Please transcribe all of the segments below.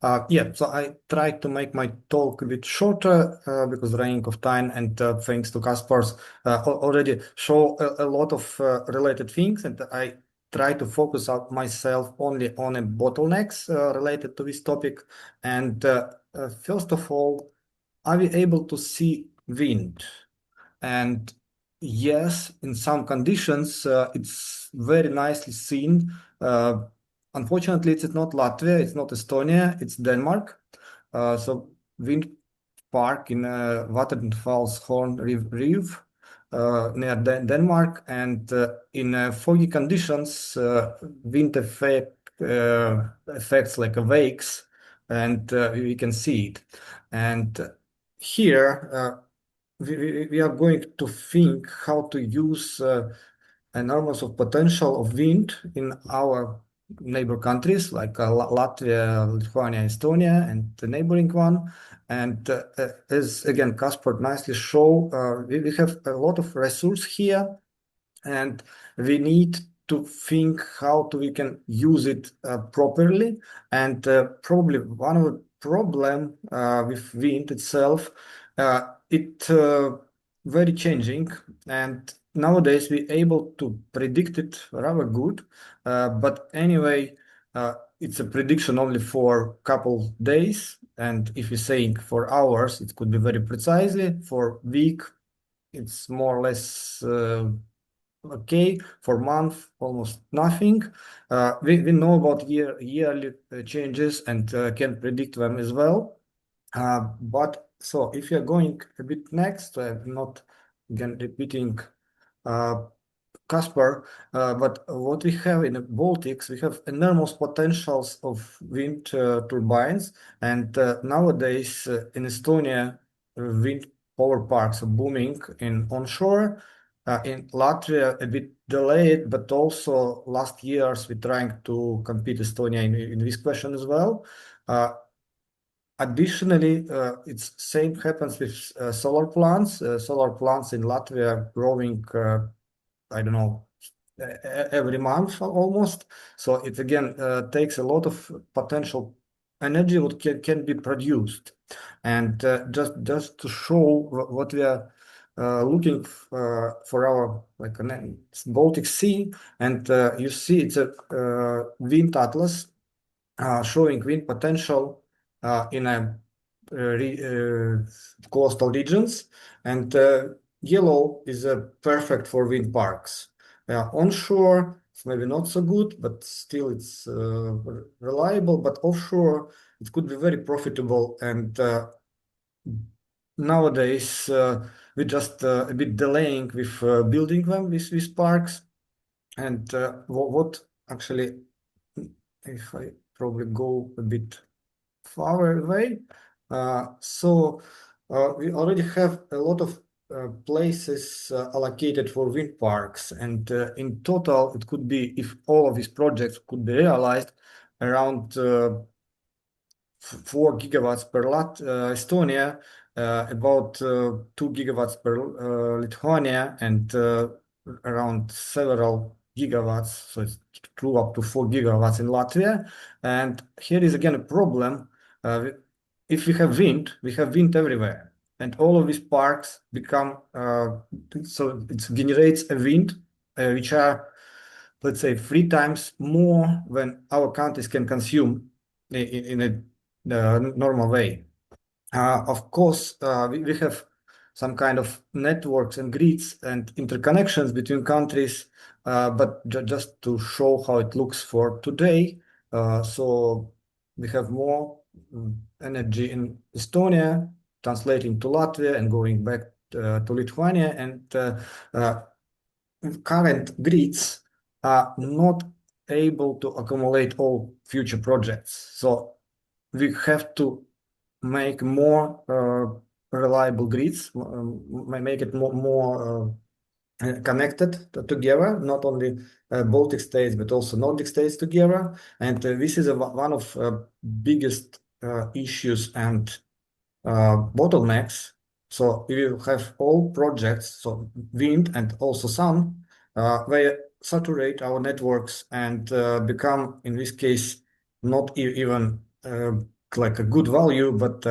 Yeah, so I tried to make my talk a bit shorter because running of time and thanks to Kaspar's already show a lot of related things, and I try to focus out myself only on a bottlenecks related to this topic. And first of all, are we able to see wind? And yes, in some conditions, it's very nicely seen. Uh, Unfortunately, it's not Latvia, it's not Estonia, it's Denmark. So wind park in Vattenfall's Horn Reef near Denmark, and in foggy conditions, wind affects like a wakes, and we can see it. And here we are going to think how to use enormous of potential of wind in our neighbor countries like Latvia, Lithuania, Estonia, and the neighboring one. And as again, Kasper nicely show, we have a lot of resource here, and we need to think we can use it properly. And probably one of the problem with wind itself, it very changing, and nowadays we able to predict it rather good. But anyway, it's a prediction only for couple days, and if you're saying for hours, it could be very precisely. For week, it's more or less okay. For month, almost nothing. We know about yearly changes and can predict them as well. But so if you're going a bit next, not again repeating uh, Caspar, but what we have in the Baltics, we have enormous potentials of wind turbines, and nowadays in Estonia, wind power parks are booming in onshore. In Latvia, a bit delayed, but also last years we're trying to compete Estonia in this question as well. Uh, Additionally, it's same happens with solar plants. Solar plants in Latvia are growing, I don't know, every month almost. So it again takes a lot of potential energy what can be produced. And just to show what we are looking for our like Baltic Sea, and you see it's a wind atlas showing wind potential in a coastal regions, and yellow is perfect for wind parks. Onshore, it's maybe not so good, but still it's reliable. But offshore, it could be very profitable. And nowadays, we're just a bit delaying with building them, these parks. And what actually, if I probably go a bit far away. We already have a lot of places allocated for wind parks, and in total, it could be, if all of these projects could be realized, around 4 gigawatts per Estonia, about 2 gigawatts per Lithuania, and around several gigawatts, so it's true up to 4 gigawatts in Latvia. And here is again a problem. If we have wind everywhere, and all of these parks become so it generates a wind which are, let's say, 3 times more than our countries can consume in a normal way. Of course, we have some kind of networks and grids and interconnections between countries, but just to show how it looks for today. So we have more energy in Estonia, translating to Latvia and going back to Lithuania, and uh, current grids are not able to accumulate all future projects. So we have to make more reliable grids, make it more connected together, not only Baltic states, but also Nordic states together. And this is one of biggest issues and bottlenecks. So we will have all projects, so wind and also sun, they saturate our networks and become, in this case, not even like a good value, but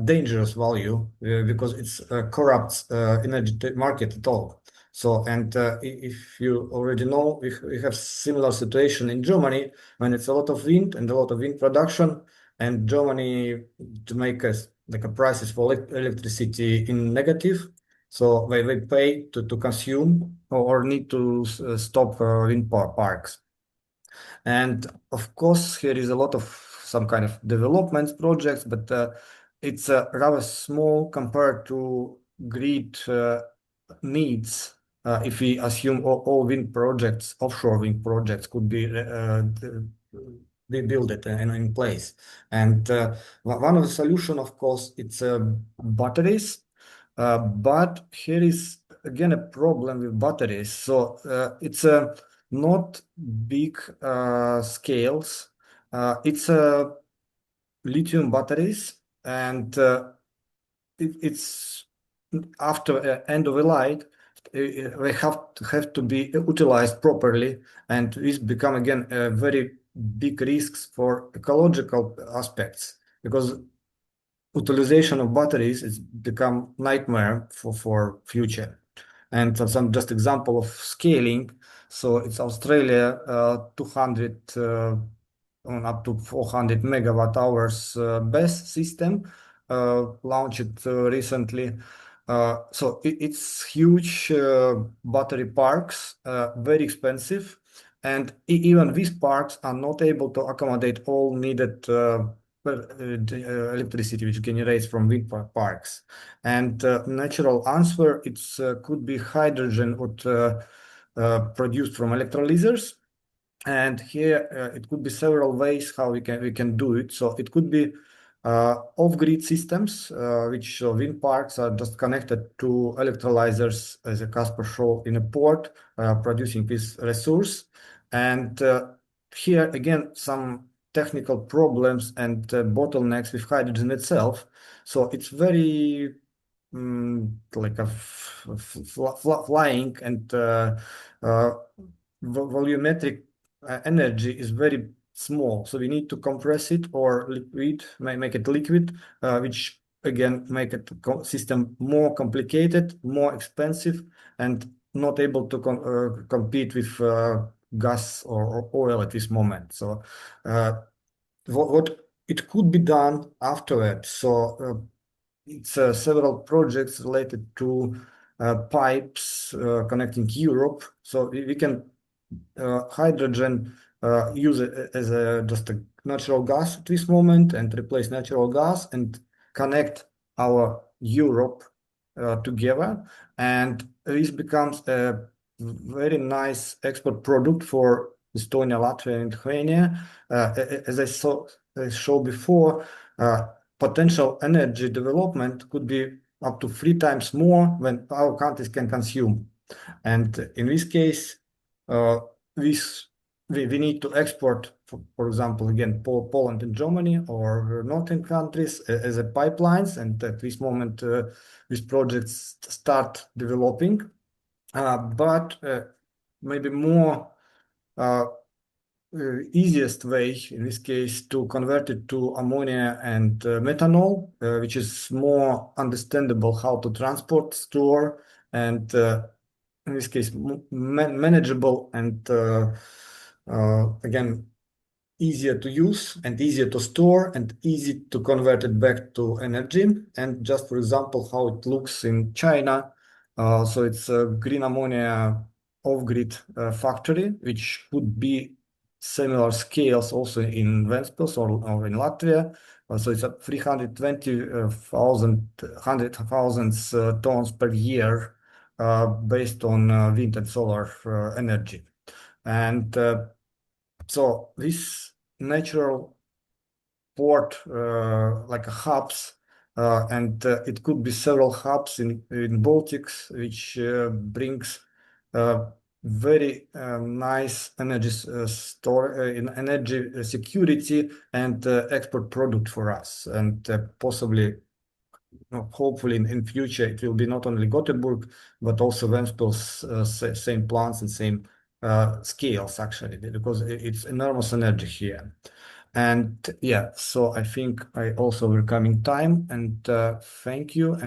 dangerous value because it's corrupts energy market at all. So, and if you already know, we have similar situation in Germany when it's a lot of wind and a lot of wind production, and Germany to make us like a prices for electricity in negative. So they pay to consume or need to stop wind parks. And of course, here is a lot of some kind of development projects, but it's rather small compared to grid needs. If we assume all wind projects, offshore wind projects could be built and in place. And one of the solution, of course, it's batteries. But here is again a problem with batteries. So it's not big scales. It's lithium batteries, and it's after end of the life. They have to be utilized properly, and this become again very big risks for ecological aspects because utilization of batteries is become nightmare for future. And some just example of scaling. So it's Australia, 200 on up to 400 megawatt hours BESS system launched recently. So it's huge battery parks, very expensive, and even these parks are not able to accommodate all needed the electricity which generates from wind parks. And natural answer, it's could be hydrogen produced from electrolyzers. And here it could be several ways how we can do it. So it could be off-grid systems, which wind parks are just connected to electrolyzers, as a Casper showed in a port, producing this resource. And here again, some technical problems and bottlenecks with hydrogen itself. So it's very like a flying and volumetric energy is very small. So we need to compress it or liquid, make it liquid, which again make it system more complicated, more expensive, and not able to compete with gas or oil at this moment. So what it could be done afterwards. So it's several projects related to pipes connecting Europe. So we can hydrogen use it as just a natural gas at this moment and replace natural gas and connect our Europe together. And this becomes a very nice export product for Estonia, Latvia, and Lithuania. As I showed before, potential energy development could be up to 3 times more than our countries can consume. And in this case, uh, this we need to export, for example, again, Poland and Germany or northern countries as a pipelines. And at this moment, these projects start developing. But maybe more easiest way in this case to convert it to ammonia and methanol, which is more understandable how to transport, store, and in this case manageable and again easier to use and easier to store and easy to convert it back to energy. And just for example, how it looks in China. So it's a green ammonia off-grid factory, which could be similar scales also in Ventspils or in Latvia. So it's a 320,000 tons per year based on wind and solar energy. And so this natural port like a hubs and it could be several hubs in Baltics, which brings very nice energy store in energy security and export product for us, and possibly hopefully in future it will be not only Gothenburg but also Ventspils, same plants and same scales actually, because it's enormous energy here. And yeah, so I think I also we're coming time, and thank you.